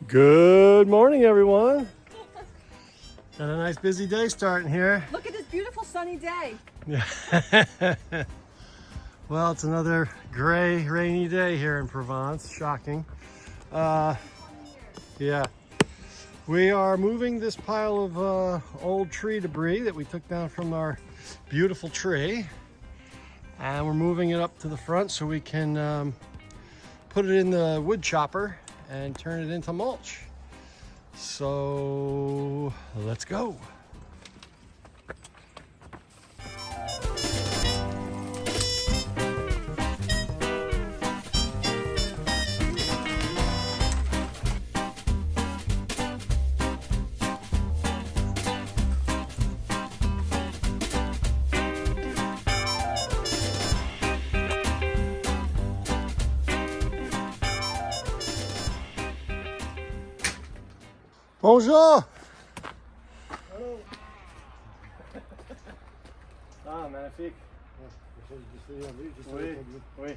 Good morning, everyone. Got a nice busy day starting here. Look at this beautiful sunny day. Yeah. Well, it's another gray, rainy day here in Provence. Shocking. Yeah. We are moving this pile of old tree debris that we took down from our beautiful tree. And we're moving it up to the front so we can put it in the wood chopper and turn it into mulch. So let's go. Bonjour. Hello. Ah, magnifique. Oui, oui.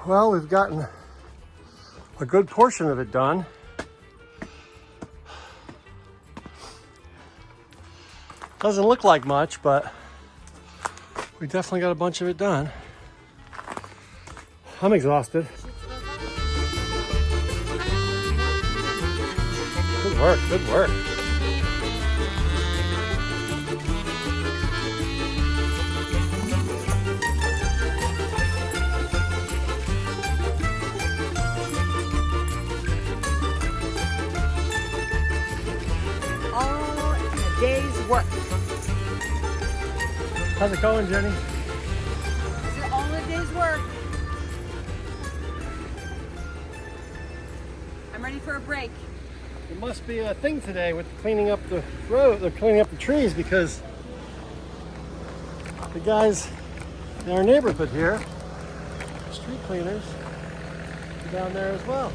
Well, we've gotten a good portion of it done. Doesn't look like much, but we definitely got a bunch of it done. I'm exhausted. Good work, good work. All in a day's work. How's it going, Jenny? Is it all in a day's work? I'm ready for a break. There must be a thing today with cleaning up the road, they're cleaning up the trees because the guys in our neighborhood here, street cleaners, are down there as well.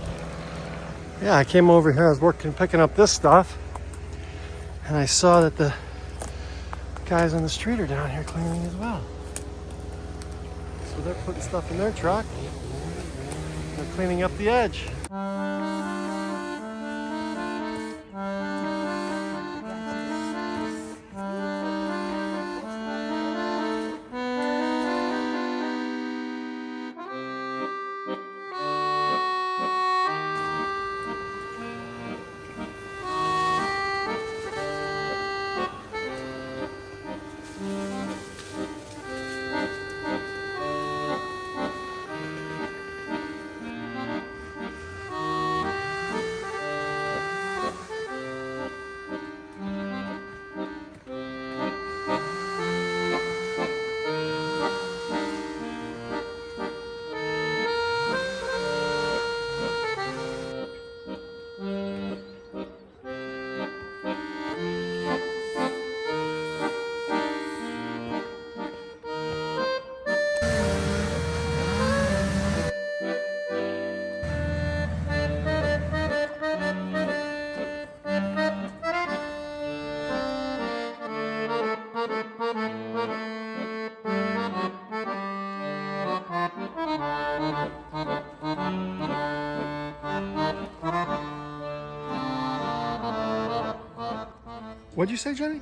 Yeah, I came over here, I was picking up this stuff, and I saw that the guys on the street are down here cleaning as well. So they're putting stuff in their truck. They're cleaning up the edge. What'd you say, Jenny?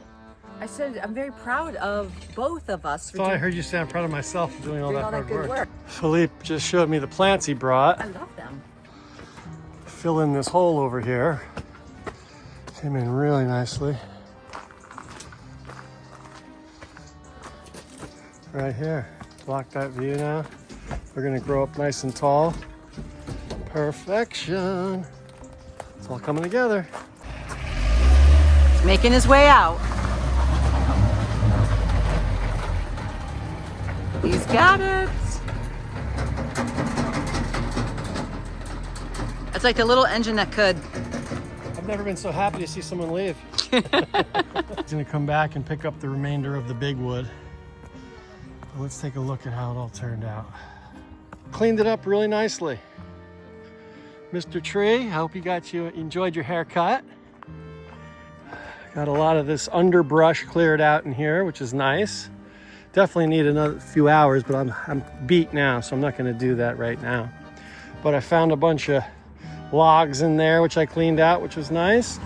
I said I'm very proud of both of us for I thought I heard you say I'm proud of myself for doing all doing that all hard that good work. Philippe just showed me the plants he brought. I love them. Fill in this hole over here. Came in really nicely. Right here. Block that view now. We're gonna grow up nice and tall. Perfection. It's all coming together. He's making his way out. He's got it. It's like the little engine that could. I've never been so happy to see someone leave. He's gonna come back and pick up the remainder of the big wood. But let's take a look at how it all turned out. Cleaned it up really nicely. Mr. Tree, I hope you enjoyed your haircut. Got a lot of this underbrush cleared out in here, which is nice. Definitely need another few hours, but I'm beat now, so I'm not gonna do that right now. But I found a bunch of logs in there, which I cleaned out, which was nice.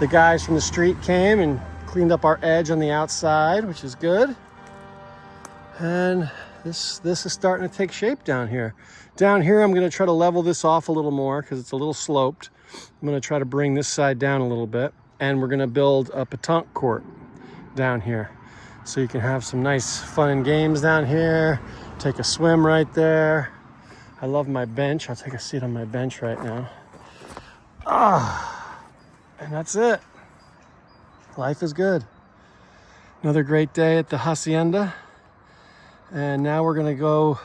The guys from the street came and cleaned up our edge on the outside, which is good. And this is starting to take shape down here. Down here, I'm gonna try to level this off a little more because it's a little sloped. I'm gonna try to bring this side down a little bit, and we're gonna build a pétanque court down here. So you can have some nice fun and games down here. Take a swim right there. I love my bench. I'll take a seat on my bench right now. And that's it. Life is good. Another great day at the hacienda. And now we're gonna go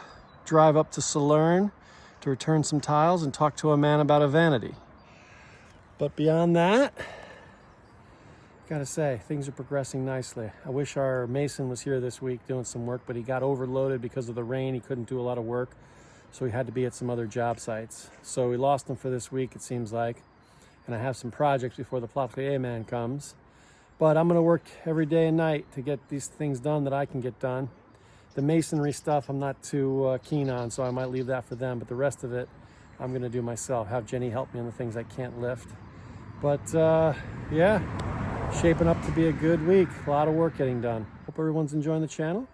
drive up to Salern to return some tiles and talk to a man about a vanity. But beyond that, gotta say, things are progressing nicely. I wish our mason was here this week doing some work, but he got overloaded because of the rain. He couldn't do a lot of work, so he had to be at some other job sites. So we lost him for this week, it seems like. And I have some projects before the Plâtrier man comes. But I'm gonna work every day and night to get these things done that I can get done. The masonry stuff I'm not too keen on, so I might leave that for them. But the rest of it, I'm gonna do myself. Have Jenny help me on the things I can't lift. But yeah. Shaping up to be a good week. A lot of work getting done. Hope everyone's enjoying the channel.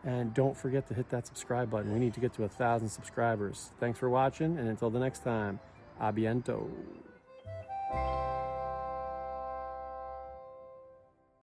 And don't forget to hit that subscribe button. We need to get to 1,000 subscribers. Thanks for watching, and until the next time, a biento.